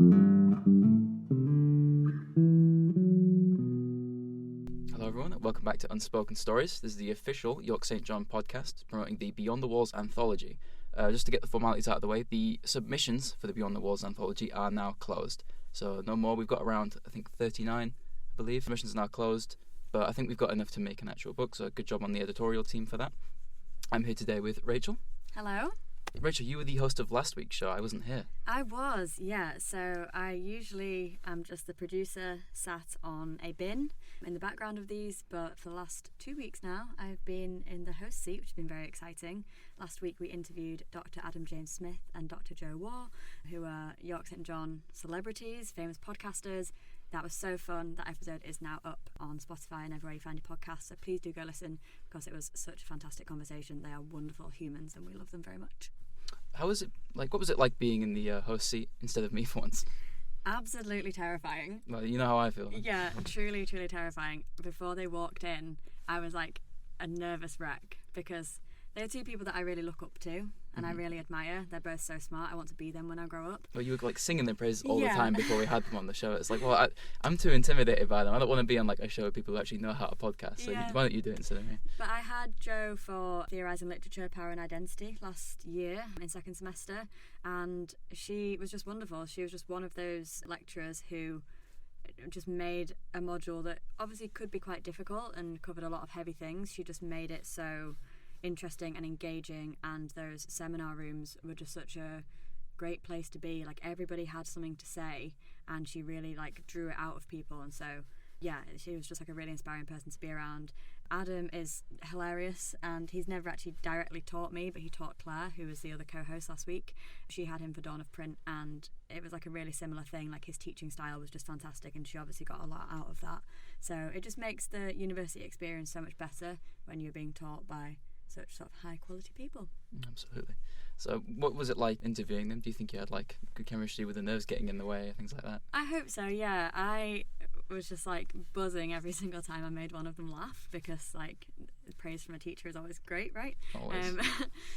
Hello everyone, welcome back to Unspoken Stories. This is the official York St John podcast promoting the Beyond the Walls Anthology. Just to get the formalities out of the way, the submissions for the Beyond the Walls Anthology are now closed. So no more. We've got around, I think, 39, I believe. Submissions are now closed, but I think we've got enough to make an actual book, so good job on the editorial team for that. I'm here today with Rachel. Hello. Rachel, you were the host of last week's show. I wasn't here. I was, yeah. So I usually am just the producer sat on a bin in the background of these, but for the last 2 weeks now, I've been in the host seat, which has been very exciting. Last week we interviewed Dr. Adam James Smith and Dr. Joe Waugh, who are York St John celebrities, famous podcasters. That was so fun. That episode is now up on Spotify and everywhere you find your podcasts, so please do go listen because it was such a fantastic conversation. They are wonderful humans and we love them very much. How was it like? What was it like being in the host seat instead of me for once? Absolutely terrifying. Well, you know how I feel. Yeah, truly, truly terrifying. Before they walked in, I was like a nervous wreck because they're two people that I really look up to and I really admire. They're both so smart. I want to be them when I grow up. Well, you were like singing their praises all the time before we had them on the show. It's like, well, I'm too intimidated by them. I don't want to be on like a show with people who actually know how to podcast. So why don't you do it instead of me? But I had Joe for Theorising Literature, Power and Identity last year in second semester, and she was just wonderful. She was just one of those lecturers who just made a module that obviously could be quite difficult and covered a lot of heavy things. She just made it so interesting and engaging, and those seminar rooms were just such a great place to be. Like everybody had something to say and she really like drew it out of people, and so yeah, she was just like a really inspiring person to be around. Adam is hilarious and he's never actually directly taught me, but he taught Claire, who was the other co-host last week. She had him for Dawn of Print and it was like a really similar thing. Like his teaching style was just fantastic and she obviously got a lot out of that. So it just makes the university experience so much better when you're being taught by such sort of high quality people. Absolutely. So what was it like interviewing them? Do you think you had like good chemistry with the nerves getting in the way, things like that? I hope so, yeah. I was just like buzzing every single time I made one of them laugh because like praise from a teacher is always great, right? Always.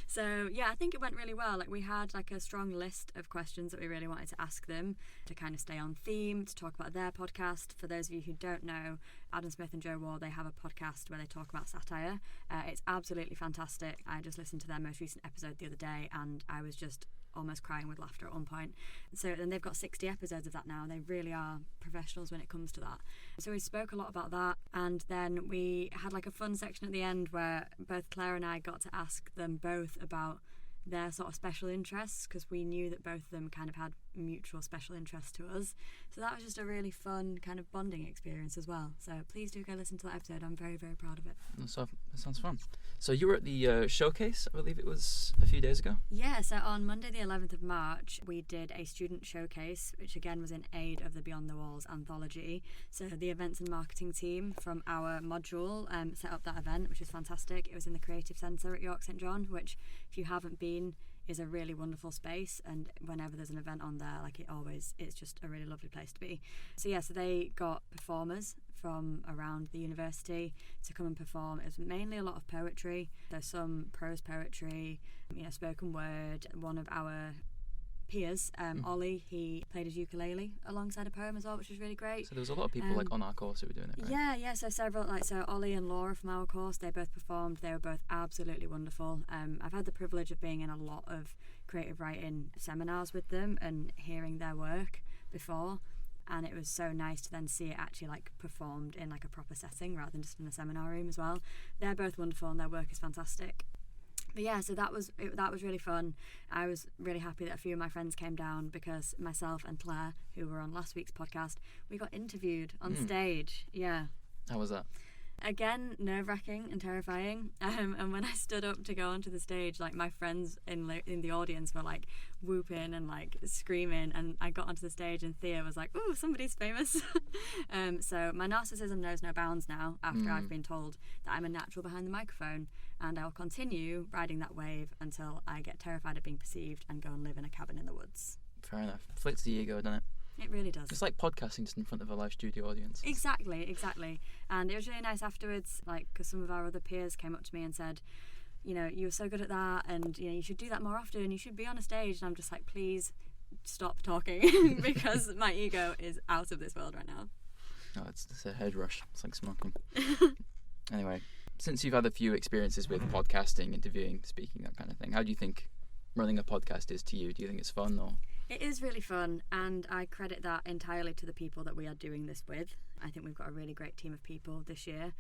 So yeah, I think it went really well. Like we had like a strong list of questions that we really wanted to ask them to kind of stay on theme, to talk about their podcast. For those of you who don't know, Adam Smith and Joe Waugh, they have a podcast where they talk about satire. It's absolutely fantastic. I just listened to their most recent episode the other day and I was just almost crying with laughter at one point. So, and they've got 60 episodes of that now. They really are professionals when it comes to that. So we spoke a lot about that, and then we had like a fun section at the end where both Claire and I got to ask them both about their sort of special interests, because we knew that both of them kind of had mutual special interests to us. So that was just a really fun kind of bonding experience as well. So please do go listen to that episode. I'm very, very proud of it. So that sounds fun. So you were at the showcase, I believe it was a few days ago? Yeah, so on Monday the 11th of March we did a student showcase, which again was in aid of the Beyond the Walls Anthology. So the events and marketing team from our module set up that event, which is fantastic. It was in the Creative Centre at York St John, which if you haven't been is a really wonderful space, and whenever there's an event on there, like it's just a really lovely place to be. So yeah, so they got performers from around the university to come and perform. It was mainly a lot of poetry. There's some prose poetry, spoken word. One of our peers, Ollie, he played his ukulele alongside a poem as well, which was really great. So there was a lot of people like on our course who were doing it, right? Yeah, so several, so Ollie and Laura from our course, they both performed. They were both absolutely wonderful. I've had the privilege of being in a lot of creative writing seminars with them and hearing their work before, and it was so nice to then see it actually like performed in like a proper setting rather than just in a seminar room as well. They're both wonderful and their work is fantastic. But yeah, so that was really fun. I was really happy that a few of my friends came down because myself and Claire, who were on last week's podcast, we got interviewed on stage. Yeah. How was that? Again, nerve-wracking and terrifying. And when I stood up to go onto the stage, like my friends in the audience were like whooping and like screaming, and I got onto the stage and Thea was like, "Ooh, somebody's famous." So my narcissism knows no bounds now after I've been told that I'm a natural behind the microphone, and I'll continue riding that wave until I get terrified of being perceived and go and live in a cabin in the woods. Fair enough. Flicks the ego, doesn't it? It really does. It's like podcasting just in front of a live studio audience. Exactly. And it was really nice afterwards, like, because some of our other peers came up to me and said, you were so good at that, and you should do that more often, you should be on a stage. And I'm just like, please stop talking because my ego is out of this world right now. Oh, it's a head rush. It's like smoking. Anyway, since you've had a few experiences with podcasting, interviewing, speaking, that kind of thing, how do you think running a podcast is to you? Do you think it's fun or? It is really fun, and I credit that entirely to the people that we are doing this with. I think we've got a really great team of people this year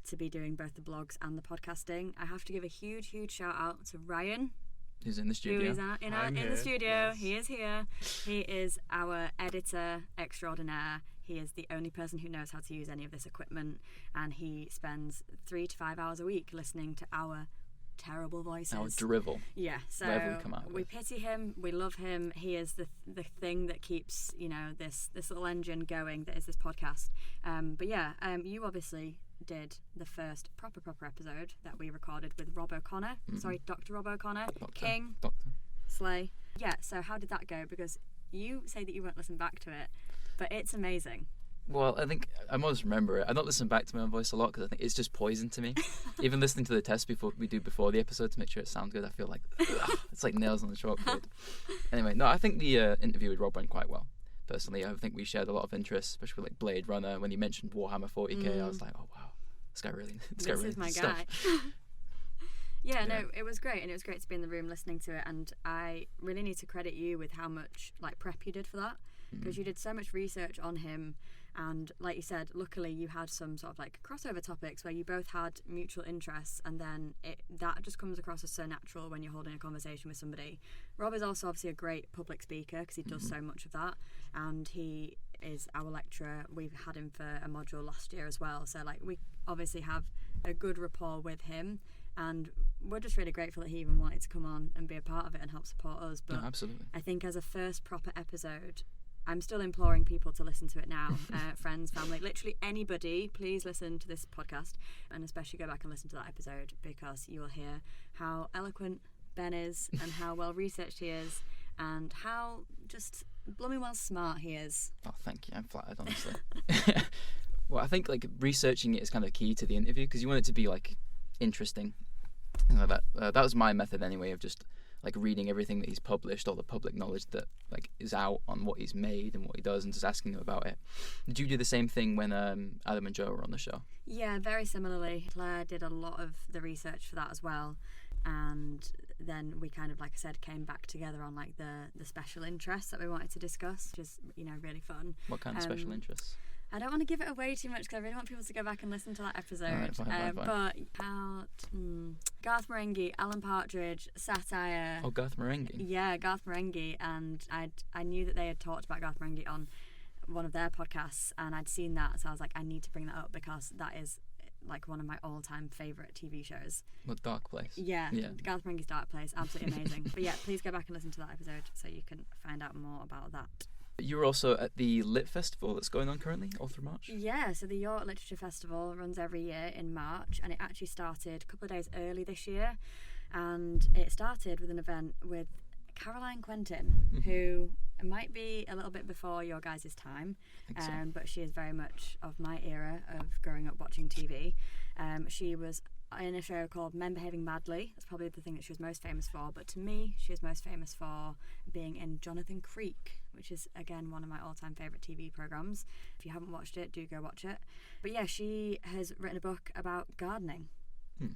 to be doing both the blogs and the podcasting. I have to give a huge, huge shout out to Ryan. Who's in the studio? Who is in the studio. Yes. He is here. He is our editor extraordinaire. He is the only person who knows how to use any of this equipment, and he spends 3 to 5 hours a week listening to our terrible voices. Our drivel. Yeah, so Whatever we come out we with. pity him, we love him. He is the thing that keeps, this little engine going that is this podcast. But yeah, you obviously did the first proper episode that we recorded with Rob O'Connor. Sorry, Dr. Rob O'Connor. King. Doctor. Slay. Yeah, so how did that go? Because you say that you won't listen back to it, but it's amazing. Well, I think I must remember it. I don't listen back to my own voice a lot because I think it's just poison to me. Even listening to the test before the episode to make sure it sounds good, I feel like it's like nails on the chalkboard. Anyway, no, I think the interview with Rob went quite well. Personally, I think we shared a lot of interests, especially with like Blade Runner. When he mentioned Warhammer 40k, I was like, oh wow, this guy really is my stuff. guy. Yeah, no, it was great, and it was great to be in the room listening to it, and I really need to credit you with how much like prep you did for that, because you did so much research on him, and like you said, luckily you had some sort of like crossover topics where you both had mutual interests, and then that just comes across as so natural when you're holding a conversation with somebody. Rob is also obviously a great public speaker because he does so much of that, and he is our lecturer. We've had him for a module last year as well, so like we obviously have a good rapport with him, and we're just really grateful that he even wanted to come on and be a part of it and help support us. But No, absolutely. I think as a first proper episode, I'm still imploring people to listen to it now. Friends, family, literally anybody, please listen to this podcast, and especially go back and listen to that episode, because you will hear how eloquent Ben is and how well researched he is and how just blooming well smart he is. Oh, thank you. I'm flattered, honestly. Well, I think like researching it is kind of key to the interview because you want it to be like interesting. Things like that. That was my method anyway, of just like reading everything that he's published, all the public knowledge that like is out on what he's made and what he does, and just asking him about it. Did you do the same thing when Adam and Joe were on the show? Yeah, very similarly. Claire did a lot of the research for that as well, and then we kind of, like I said, came back together on like the special interests that we wanted to discuss, which is really fun. What kind of special interests? I don't want to give it away too much because I really want people to go back and listen to that episode. All right, fine. But about Garth Marenghi, Alan Partridge, satire. Oh, Garth Marenghi. Yeah, Garth Marenghi, and I knew that they had talked about Garth Marenghi on one of their podcasts, and I'd seen that, so I was like, I need to bring that up because that is like one of my all-time favourite TV shows. What, Dark Place? Yeah. Garth Marenghi's Dark Place, absolutely amazing. But yeah, please go back and listen to that episode so you can find out more about that. You were also at the Lit Festival that's going on currently, all through March? Yeah, so the York Literature Festival runs every year in March, and it actually started a couple of days early this year, and it started with an event with Caroline Quentin, who might be a little bit before your guys' time, but she is very much of my era of growing up watching TV. She was in a show called Men Behaving Madly. That's probably the thing that she was most famous for, but to me she is most famous for being in Jonathan Creek, which is again one of my all-time favourite TV programmes. If you haven't watched it, do go watch it. But yeah, she has written a book about gardening.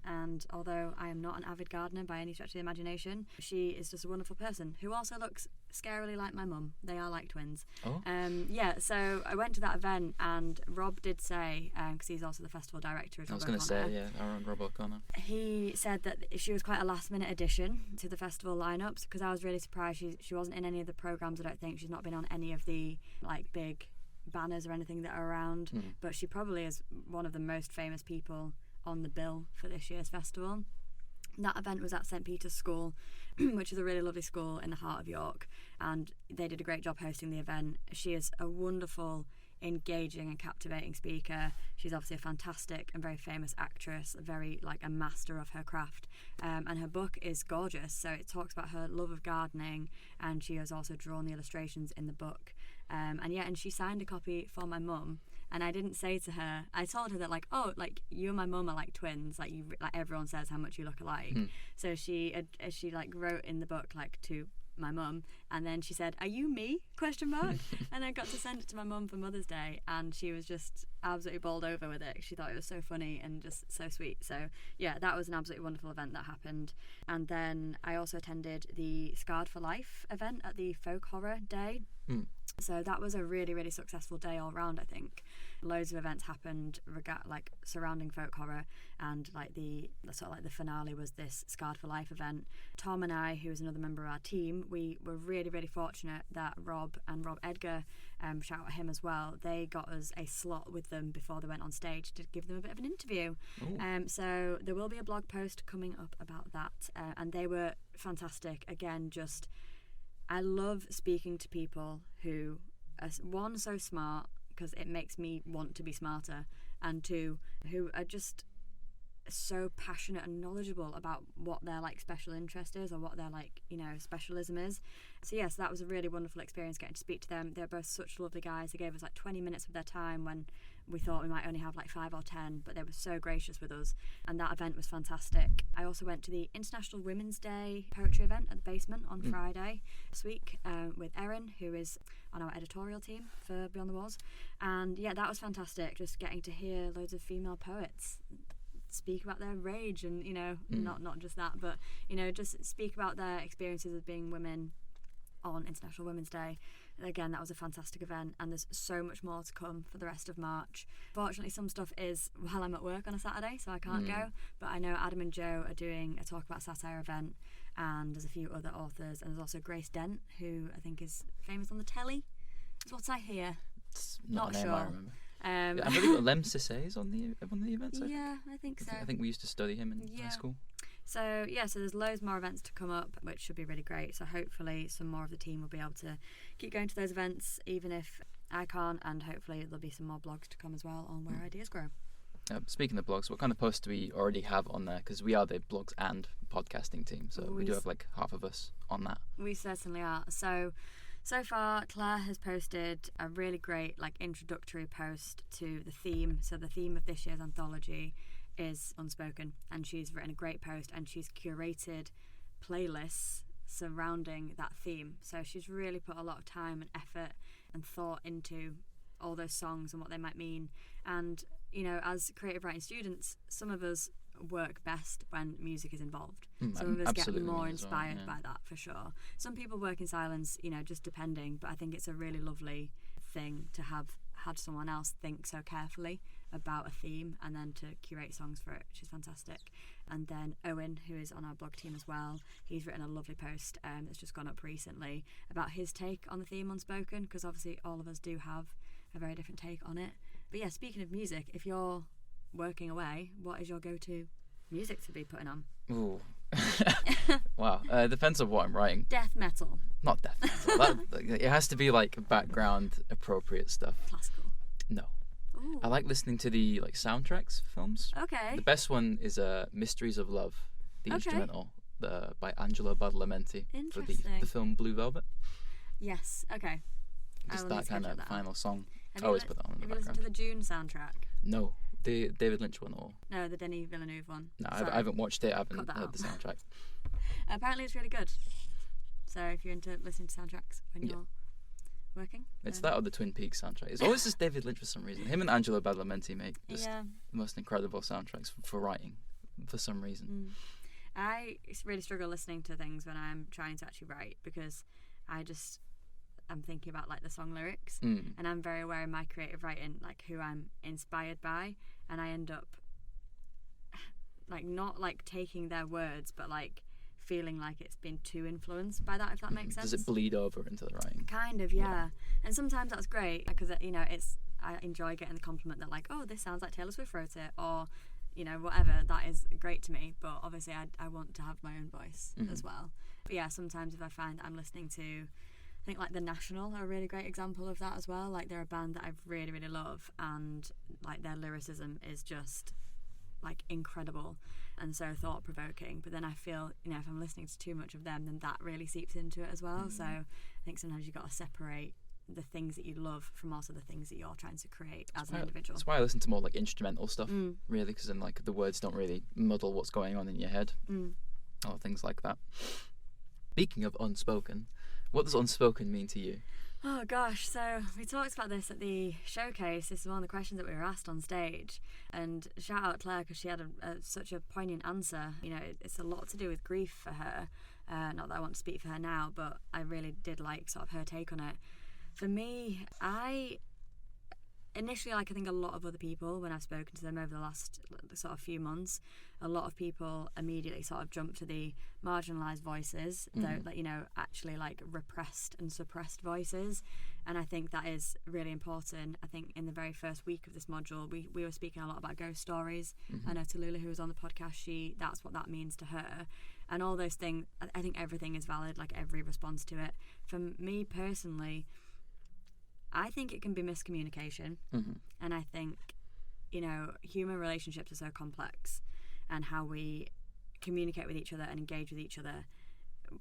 And although I am not an avid gardener by any stretch of the imagination, she is just a wonderful person who also looks scarily like my mum. They are like twins. Oh. Yeah, so I went to that event, and Rob did say, because he's also the festival director, I was going to say, yeah, our own Rob O'Connor. He said that she was quite a last-minute addition to the festival lineups, because I was really surprised she wasn't in any of the programmes. I don't think she's not been on any of the like big banners or anything that are around, but she probably is one of the most famous people on the bill for this year's festival. That event was at St Peter's School, which is a really lovely school in the heart of York, and they did a great job hosting the event. She is a wonderful, engaging and captivating speaker. She's obviously a fantastic and very famous actress, very like a master of her craft, and her book is gorgeous. So it talks about her love of gardening, and she has also drawn the illustrations in the book, and she signed a copy for my mum. And I didn't say to her, I told her that like, oh, like you and my mum are like twins, like everyone says how much you look alike. So she like wrote in the book like to my mum, And then she said, "Are you me?" ? And I got to send it to my mum for Mother's Day, and she was just absolutely bowled over with it. She thought it was so funny and just so sweet. So yeah, that was an absolutely wonderful event that happened. And then I also attended the Scarred for Life event at the Folk Horror Day. So that was a really, really successful day all round, I think. Loads of events happened surrounding folk horror, and the finale was this Scarred for Life event. Tom and I, who is another member of our team, we were really, really fortunate that Rob Edgar, shout out at him as well, they got us a slot with them before they went on stage to give them a bit of an interview. So there will be a blog post coming up about that, and they were fantastic. Again, I love speaking to people who are, one, so smart, because it makes me want to be smarter, and two, who are just so passionate and knowledgeable about what their special interest is, or what their specialism is. So yes, that was a really wonderful experience getting to speak to them. They're both such lovely guys. They gave us 20 minutes of their time when we thought we might only have 5 or 10, but they were so gracious with us, and that event was fantastic. I also went to the International Women's Day poetry event at the Basement on Friday this week, with Erin, who is on our editorial team for Beyond the Walls, and yeah, that was fantastic, just getting to hear loads of female poets speak about their rage, and not just that, but just speak about their experiences of being women on International Women's Day. Again, that was a fantastic event, and there's so much more to come for the rest of March. Fortunately, some stuff is while I'm at work on a Saturday, so I can't go, but I know Adam and Joe are doing a Talk About Satire event, and there's a few other authors, and there's also Grace Dent, who I think is famous on the telly, is what I hear. It's not sure. I remember. I believe Lem Sissay's on one of the events. I think so. I think we used to study him in high school. So there's loads more events to come up, which should be really great. So hopefully some more of the team will be able to keep going to those events, even if I can't, and hopefully there'll be some more blogs to come as well on where ideas grow. Speaking of blogs, what kind of posts do we already have on there? Because we are the blogs and podcasting team, so we do have half of us on that. We certainly are. So far, Claire has posted a really great introductory post to the theme. So the theme of this year's anthology is Unspoken, and she's written a great post, and she's curated playlists surrounding that theme. So she's really put a lot of time and effort and thought into all those songs and what they might mean. And as creative writing students, some of us work best when music is involved. Some of us get more inspired by that, for sure. Some people work in silence, just depending, but I think it's a really lovely thing to have had someone else think so carefully about a theme and then to curate songs for it, which is fantastic. And then Owen, who is on our blog team as well, he's written a lovely post that's just gone up recently about his take on the theme Unspoken, because obviously all of us do have a very different take on it. But yeah, speaking of music, if you're working away, what is your go-to music to be putting on? Ooh. Wow. Depends on what I'm writing. Death metal. Not death metal. It has to be background appropriate stuff. Classical. No. Ooh. I like listening to the soundtracks for films. Okay. The best one is Mysteries of Love, the instrumental by Angelo Badalamenti for the film Blue Velvet. Yes. Okay. Just that kind of final song. I always put that on in the background. Have you listened to the Dune soundtrack? No. The David Lynch one, or no, the Denis Villeneuve one. No, I haven't watched it. I haven't heard the soundtrack. Apparently it's really good. So if you're into listening to soundtracks when you're working, it's that or the Twin Peaks soundtrack. It's always just David Lynch for some reason. Him and Angelo Badalamenti make just the most incredible soundtracks for writing for some reason. I really struggle listening to things when I'm trying to actually write, because I'm thinking about the song lyrics, and I'm very aware in my creative writing who I'm inspired by, and I end up not taking their words, but feeling it's been too influenced by that, if that makes sense. Does it bleed over into the writing? Kind of, yeah. And sometimes that's great, because I enjoy getting the compliment that oh, this sounds like Taylor Swift wrote it, or whatever. That is great to me, but obviously I want to have my own voice as well. But yeah, sometimes if I find that I'm listening to, I think The National are a really great example of that as well. They're a band that I really, really love, and their lyricism is just incredible and so thought-provoking. But then I feel, if I'm listening to too much of them, then that really seeps into it as well. So I think sometimes you've got to separate the things that you love from also the things that you're trying to create as an individual. That's why I listen to more instrumental stuff, really, because then the words don't really muddle what's going on in your head, or things like that. Speaking of Unspoken, What does Unspoken mean to you? Oh gosh, so we talked about this at the showcase. This is one of the questions that we were asked on stage, and shout out Claire because she had such a poignant answer. You know, it's a lot to do with grief for her. Not that I want to speak for her now, but I really did like sort of her take on it. For me, initially, like I think a lot of other people, when I've spoken to them over the last sort of few months, a lot of people immediately sort of jump to the marginalised voices, though, like, you know, actually like repressed and suppressed voices. And I think that is really important. I think in the very first week of this module, we were speaking a lot about ghost stories. I know Tallulah, who was on the podcast, that's what that means to her. And all those things, I think everything is valid, like every response to it. For me personally, I think it can be miscommunication. And I think, you know, human relationships are so complex, and how we communicate with each other and engage with each other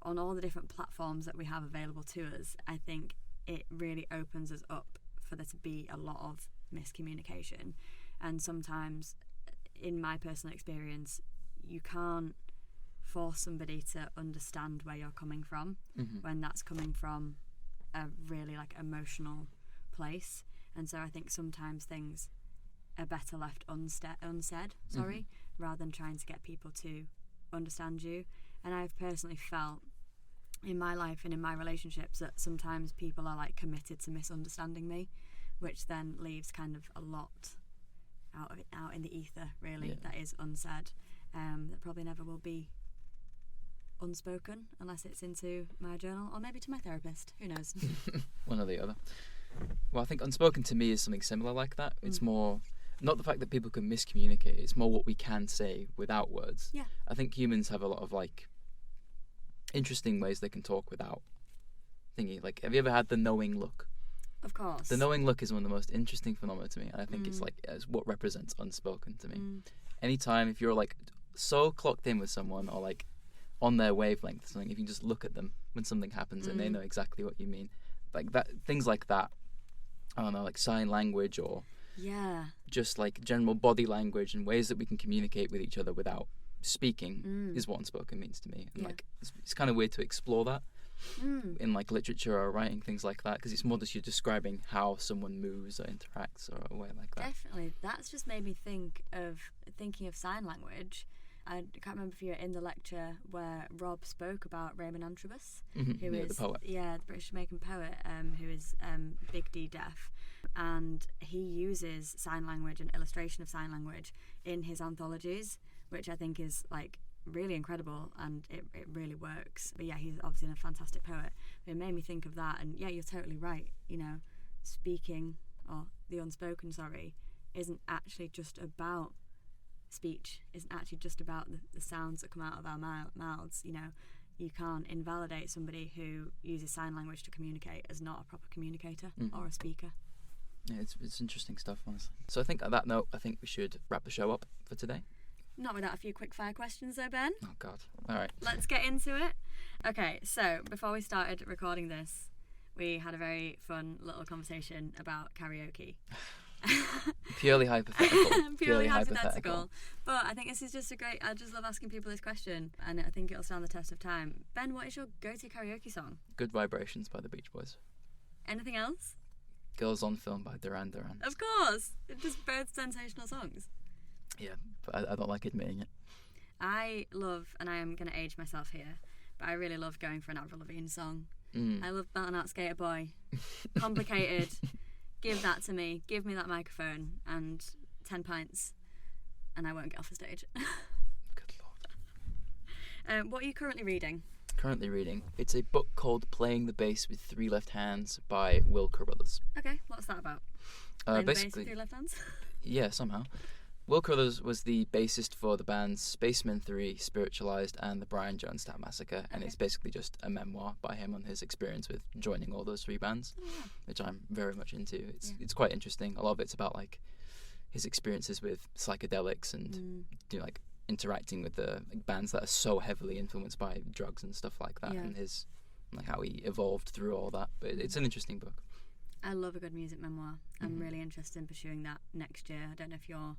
on all the different platforms that we have available to us, I think it really opens us up for there to be a lot of miscommunication. And sometimes, in my personal experience, you can't force somebody to understand where you're coming from when that's coming from a really like emotional place. And so I think sometimes things are better left unsaid, rather than trying to get people to understand you. And I've personally felt in my life and in my relationships that sometimes people are like committed to misunderstanding me, which then leaves kind of a lot out in the ether, really, that is unsaid, that probably never will be unspoken unless it's into my journal or maybe to my therapist. Who knows? One or the other. Well, I think Unspoken to me is something similar like that. It's more not the fact that people can miscommunicate, it's more what we can say without words. Yeah. I think humans have a lot of like interesting ways they can talk without thingy. Like, have you ever had the knowing look? Of course. The knowing look is one of the most interesting phenomena to me, and I think it's what represents Unspoken to me. Anytime if you're like so clocked in with someone or like on their wavelength or something, if you just look at them when something happens and they know exactly what you mean, like that, things like that. I don't know, like sign language or just like general body language and ways that we can communicate with each other without speaking is what Unspoken means to me. And like it's kind of weird to explore that in like literature or writing, things like that, because it's more just you're describing how someone moves or interacts or a way like that. Definitely. That's just made me thinking of sign language. I can't remember if you were in the lecture where Rob spoke about Raymond Antrobus, who is the poet. the British Jamaican poet, who is Big D deaf, and he uses sign language and illustration of sign language in his anthologies, which I think is like really incredible, and it really works. But yeah, he's obviously a fantastic poet. But it made me think of that, and yeah, you're totally right. You know, speaking, or the unspoken, isn't actually just about speech, isn't actually just about the sounds that come out of our mouths. You know, you can't invalidate somebody who uses sign language to communicate as not a proper communicator or a speaker. Yeah, it's interesting stuff, honestly. So I think on that note, I think we should wrap the show up for today. Not without a few quick fire questions though, Ben. Oh God. All right. Let's get into it. Okay, so before we started recording this, we had a very fun little conversation about karaoke. Purely hypothetical. Purely hypothetical. But I think this is just I just love asking people this question, and I think it'll stand the test of time. Ben, what is your go-to karaoke song? Good Vibrations by the Beach Boys. Anything else? Girls on Film by Duran Duran. Of course! It's just both sensational songs. Yeah, but I don't like admitting it. I love, and I am going to age myself here, but I really love going for an Avril Lavigne song. I love Belting Out Skater Boy. Complicated. Give that to me. Give me that microphone and 10 pints, and I won't get off the stage. Good Lord. What are you currently reading? Currently reading. It's a book called Playing the Bass with Three Left Hands by Will Carruthers. Okay, what's that about? Playing the bass with three left hands? Yeah, somehow. Will Carruthers was the bassist for the bands Spacemen 3, Spiritualized, and the Brian Jonestown Massacre, and it's basically just a memoir by him on his experience with joining all those three bands, which I'm very much into. It's quite interesting. A lot of it's about like his experiences with psychedelics and like interacting with the bands that are so heavily influenced by drugs and stuff like that, and his like how he evolved through all that. But it's an interesting book. I love a good music memoir. I'm really interested in pursuing that next year. I don't know if you're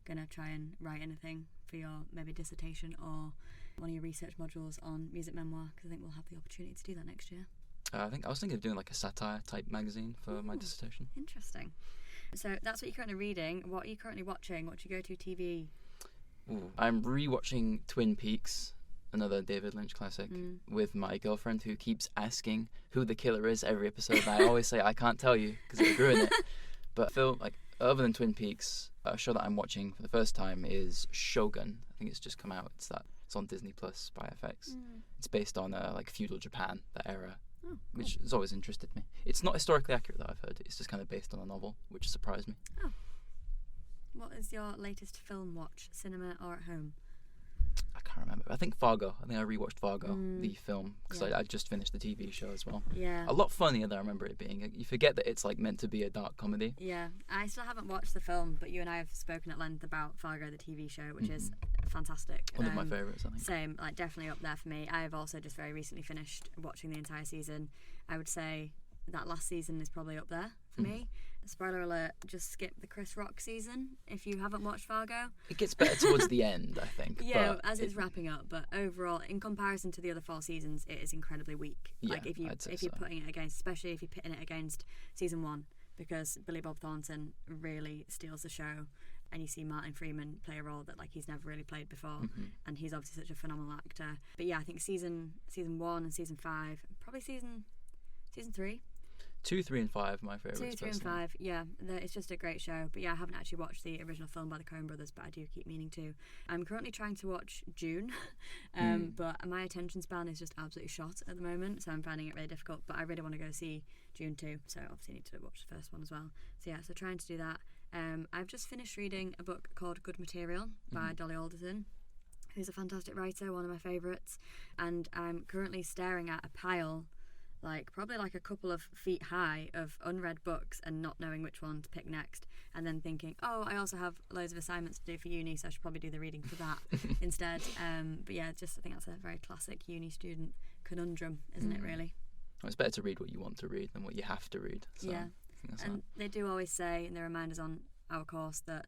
going to try and write anything for your maybe dissertation or one of your research modules on music memoir, because I think we'll have the opportunity to do that next year. I think I was thinking of doing like a satire type magazine for my dissertation. Interesting. So that's what you're currently reading. What are you currently watching? What's your go-to TV? Ooh. I'm rewatching Twin Peaks, another David Lynch classic, with my girlfriend who keeps asking who the killer is every episode. And I always say I can't tell you because it would ruin it. But Phil, like other than Twin Peaks, a show that I'm watching for the first time is Shogun. I think it's just come out. It's on Disney Plus by FX. It's based on like feudal Japan, that era. Oh, cool. Which has always interested me. It's not historically accurate, though, I've heard. It's just kind of based on a novel, which surprised me. Oh. What is your latest film watch, cinema or at home? I can't remember. I think Fargo. I think I rewatched Fargo, the film, because Yeah. I just finished the TV show as well. Yeah. A lot funnier than I remember it being. You forget that it's like meant to be a dark comedy. Yeah, I still haven't watched the film, but you and I have spoken at length about Fargo, the TV show, which is fantastic. One of my favourites, I think. Same, like definitely up there for me. I have also just very recently finished watching the entire season. I would say that last season is probably up there for me. Spoiler alert, just skip the Chris Rock season if you haven't watched Fargo. It gets better towards the end, I think. Yeah, but as it's wrapping up, but overall, in comparison to the other 4 seasons, it is incredibly weak. Yeah, like if you're putting it against, especially if you're pitting it against season 1, because Billy Bob Thornton really steals the show, and you see Martin Freeman play a role that like he's never really played before, and he's obviously such a phenomenal actor. But yeah, I think season 1 and season 5, probably season 3. 2, 3, and 5 my favourites. 2, 3, and 5, yeah, it's just a great show. But yeah, I haven't actually watched the original film by the Coen brothers, but I do keep meaning to. I'm currently trying to watch Dune, but my attention span is just absolutely shot at the moment, so I'm finding it really difficult. But I really want to go see Dune 2, so obviously I need to watch the first one as well. So yeah, so trying to do that. I've just finished reading a book called Good Material by Dolly Alderton, who's a fantastic writer, one of my favourites, and I'm currently staring at a pile probably a couple of feet high of unread books and not knowing which one to pick next, and then thinking, oh, I also have loads of assignments to do for uni, so I should probably do the reading for that instead. But yeah, I think that's a very classic uni student conundrum, isn't it, really? Well, it's better to read what you want to read than what you have to read. So yeah, and they do always say, and they remind us on our course, that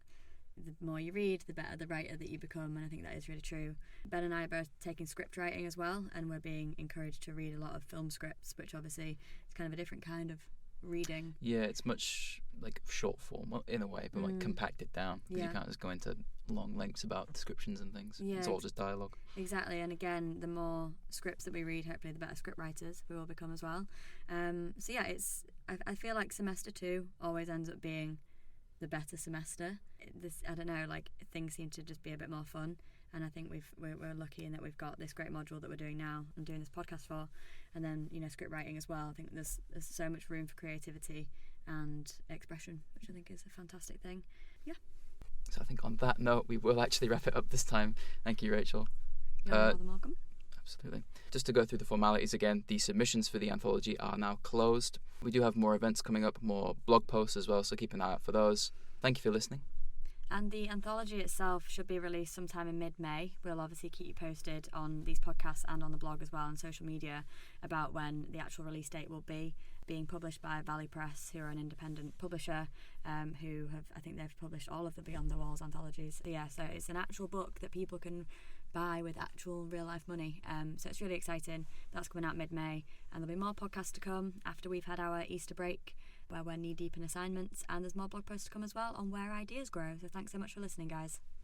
the more you read, the better the writer that you become, and I think that is really true. Ben and I are both taking script writing as well, and we're being encouraged to read a lot of film scripts, which obviously is kind of a different kind of reading. Yeah, it's much like short form in a way, but like compacted down. You can't just go into long lengths about descriptions and things. Yeah, it's all just dialogue. Exactly, and again, the more scripts that we read, hopefully the better script writers we will become as well. So yeah, I feel like semester 2 always ends up being the better semester. I don't know, things seem to just be a bit more fun, and I think we're lucky in that we've got this great module that we're doing now and doing this podcast for, and then script writing as well. I think there's so much room for creativity and expression, which I think is a fantastic thing. Yeah. So I think on that note, we will actually wrap it up this time. Thank you, Rachel. You're more than welcome. Absolutely. Just to go through the formalities again, the submissions for the anthology are now closed. We do have more events coming up, more blog posts as well, so keep an eye out for those. Thank you for listening. And the anthology itself should be released sometime in mid-May. We'll obviously keep you posted on these podcasts and on the blog as well, and social media, about when the actual release date will be. Being published by Valley Press, who are an independent publisher, who I think they've published all of the Beyond the Walls anthologies. Yeah, so it's an actual book that people can buy with actual real life money. So it's really exciting. That's coming out mid-May, and there'll be more podcasts to come after we've had our Easter break, where we're knee deep in assignments, and there's more blog posts to come as well on where ideas grow. So thanks so much for listening, guys.